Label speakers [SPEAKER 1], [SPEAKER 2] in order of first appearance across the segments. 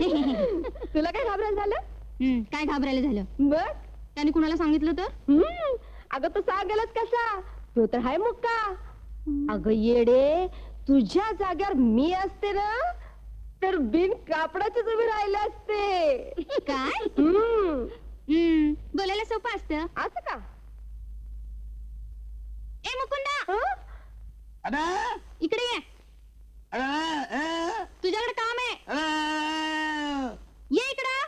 [SPEAKER 1] तुला काय घाबरायला झालं?
[SPEAKER 2] काय घाबरायला झालं?
[SPEAKER 1] बघ
[SPEAKER 2] त्याने कुणाला सांगितलं तर?
[SPEAKER 1] अगं तू सांगेलच कसा, तो तर हाय मुक्का. अगं येडे, तुझ्या जाग्यावर मी असते ना तर बिन कापडाचीच उभी राहिले असते.
[SPEAKER 2] काय? बोलायला सोपं असतं.
[SPEAKER 1] असं का?
[SPEAKER 2] ए मुकुंदा, इकडे ये. तुझ्याकडे काम आहे, ये इकडं.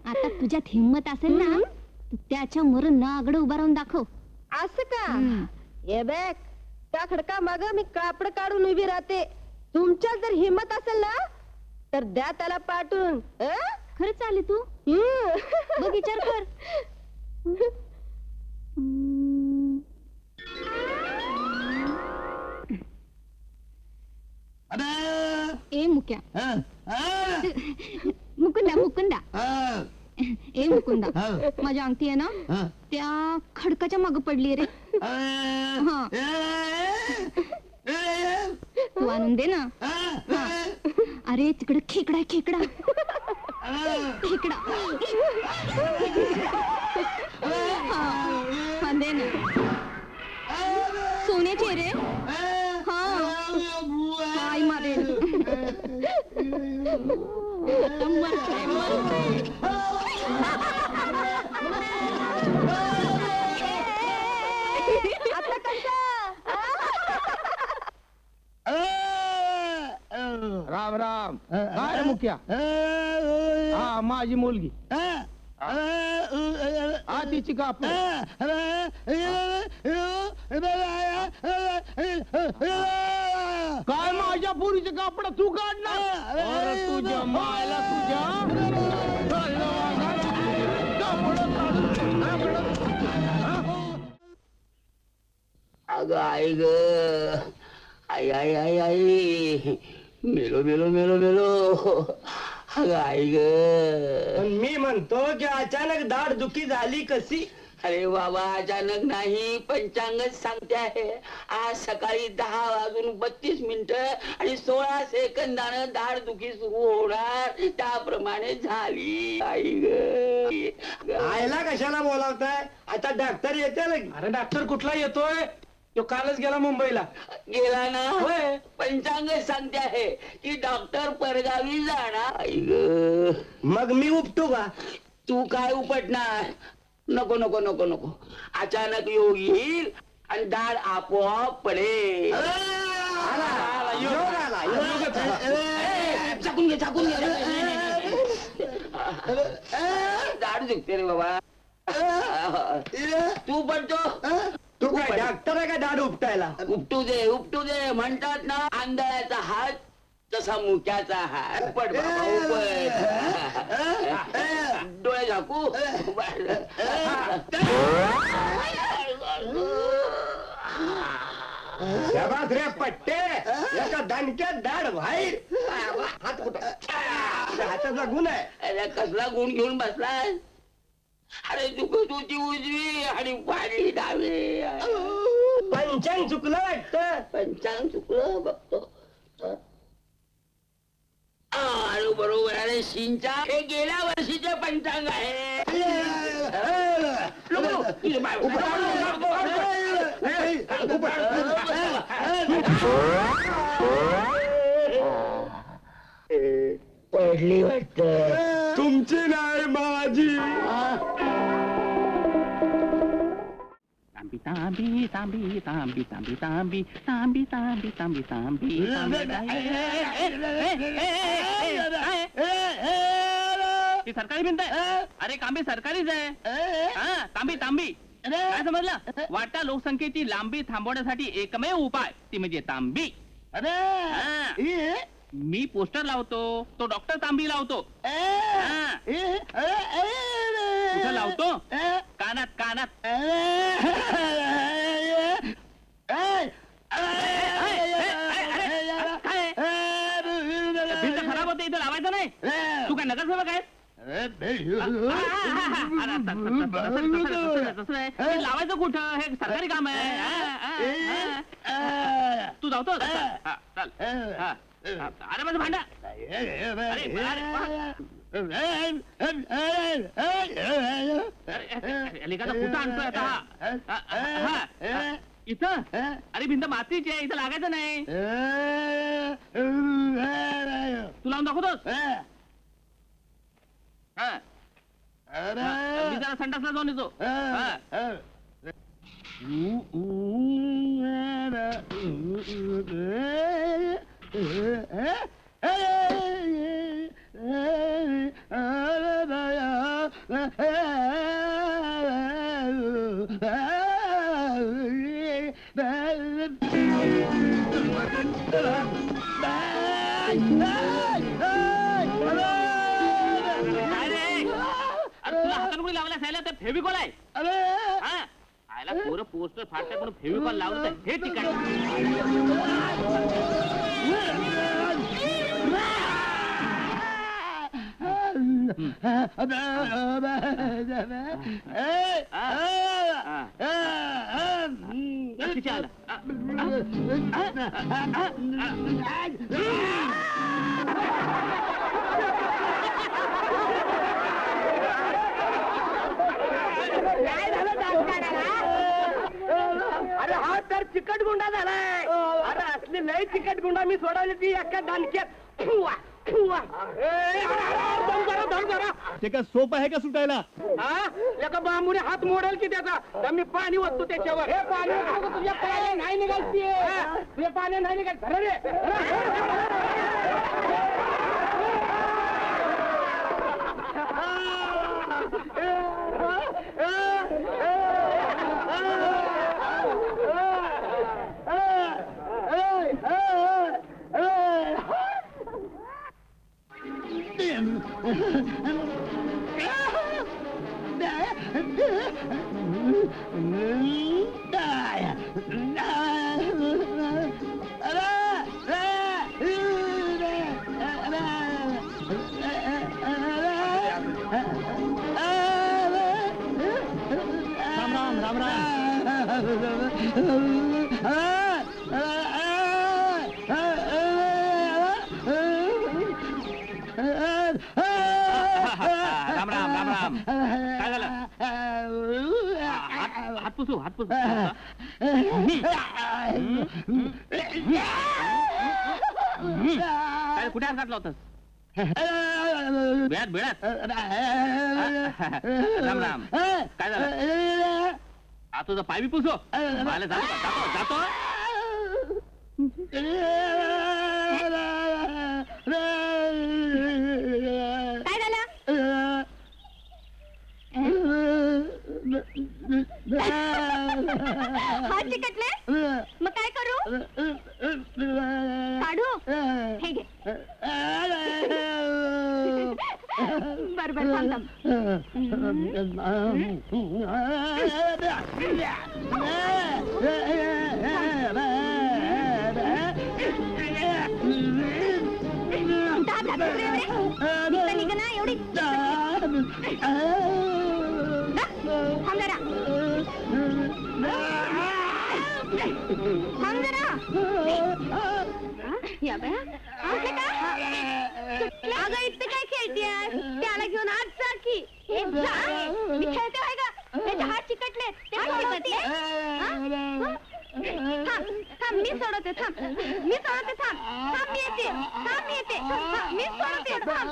[SPEAKER 2] आता तुझ्यात हिम्मत असेल ना, त्याच्या मरून नागड उभा राहून दाखव.
[SPEAKER 1] असं का? ये बघ, त्या खडका माग मी कापड काढून उभी राहते. तुमच्यात जर हिम्मत असेल ना तर द्या त्याला पाठवून.
[SPEAKER 2] खरंच आले तू? बघ विचार कर. ए मुक्या, मुकुंदा मुकुंदा, ए मुकुंदा, माझी अंगठी आहे ना त्या खडकाच्या माग पडली रे. तू आणून दे ना. अरे तिकडे खेकडा खेकडा खेकडा. हा दे ना. सोन्याचे रे. आई मारेल.
[SPEAKER 1] आता कसं?
[SPEAKER 3] राम राम. काय मुख्या? हा माझी मुलगी. हा तिची काप. काय माझ्या पोरीचे कापड तू काढणार? तुझ्या मायला
[SPEAKER 4] अगं आई ग, आई आई आई आई, मेलो मेलो मेलो मेलो. अगं आई ग.
[SPEAKER 5] मी म्हणतो की अचानक दाढ दुखी झाली कशी?
[SPEAKER 4] अरे बाबा अचानक नाही, पंचांगच सांगते आहे. आज सकाळी 10:32 आणि 16 सेकंदानं दाढ दुखी सुरू होणार, त्याप्रमाणे झाली. आई ग.
[SPEAKER 5] आयला कशाला बोलावताय? आता डॉक्टर येते लगी.
[SPEAKER 3] अरे डॉक्टर कुठला येतोय? तो कालच गेला मुंबईला.
[SPEAKER 4] गेला ना? पंचांगच सांगते आहे की डॉक्टर परगावी जाणार. आई ग.
[SPEAKER 5] मग मी उपटू का?
[SPEAKER 4] तू काय उपटणार? नको नको नको नको. अचानक योग येईल आणि दाढ आपोआप पडेल. झाकून घे झाकून घे. दाढ दुखते रे बाबा. तू पडतो.
[SPEAKER 5] तू काय डॉक्टर आहे का दाढ उपटायला?
[SPEAKER 4] उपटू दे म्हणतात ना, आंधळ्याचा हात तसा मुक्याचा हात. उपट बाबा उपट. डोळे झाकू.
[SPEAKER 5] शबास रे पट्टे, एका दणक्यात दाढ बाहेर. हात कुठं? हाताचा गुण आहे.
[SPEAKER 4] अरे कसला गुण घेऊन बसलाय? अरे दुखत होती उजवी आणि वाढली डावी.
[SPEAKER 5] पंचांग चुकलं वाटतं.
[SPEAKER 4] पंचांग चुकलं बघतो. अरे बरोबर. अरे शिंचा हे गेल्या वर्षीचे पंचांग आहे. पडली वाटत.
[SPEAKER 5] तुमची नाही माझी.
[SPEAKER 6] तांबी तांबी तांबी तांबी तांबी तांबी तांबी तांबी तांबी तांबी सरकारी भिंत आहे. अरे तांबी सरकारीच आहे. हा तांबी तांबी. काय समजलं? वाटा लोकसंख्येची लांबी थांबवण्यासाठी एकमेव उपाय ती म्हणजे तांबी. मी पोस्टर लावतो, तो डॉक्टर तांबी लावतो. कुठं लावतो? कानात कानात. भिंत खराब होते, इथं लावायचं नाही. तू काय नगरसेवक आहेस? लावायचं कुठं, हे सरकारी काम आहे. तू धावतो. चल. अरे माझं भांडा. एलिकाचा कुठं आणतोय आता. इथं. अरे भिंत मातीची आहे, इथं लागायचं नाही. तू लावून दाखवतोस. मी जरा संडासला जाऊन येतो. लावला सायला तर फेविकॉल आहे. आयला पोरं पोस्टर फाडतात म्हणून फेविकॉल लावलं तर हे ठिकाण.
[SPEAKER 5] अरे हा तर चिकट गुंडा झालाय. अरे असली लय चिकट गुंडा मी सोडवली ती एका दानक्यात.
[SPEAKER 3] ते काय सोप आहे का सुटायला.
[SPEAKER 5] एका बांबूने हात मोडेल की त्याचा. तर मी पाणी ओततो त्याच्यावर. हे पाणी तुझ्या पाणी नाही निघालती. तुझ्या पाणी नाही निघाल.
[SPEAKER 6] काय झालं. हात पुसू. काय कुठे हात घातला होतास. बेळात. राम. काय झालं. तुझा पाय बी पुसो. जातो.
[SPEAKER 2] काय झालं. हात चिकटले. मग काय करू. काढू. हे घे. बर थांब. ना एवढी थांब जरा. या बया. अगं इथे काय खेळतेस. त्याला घेऊन आज जा की. मी खेळते आहे का. त्याचे हात चिकटले. ते सोडवते. थांब मी सोडवते. थांब मी येते. मी सोडवते. थांब.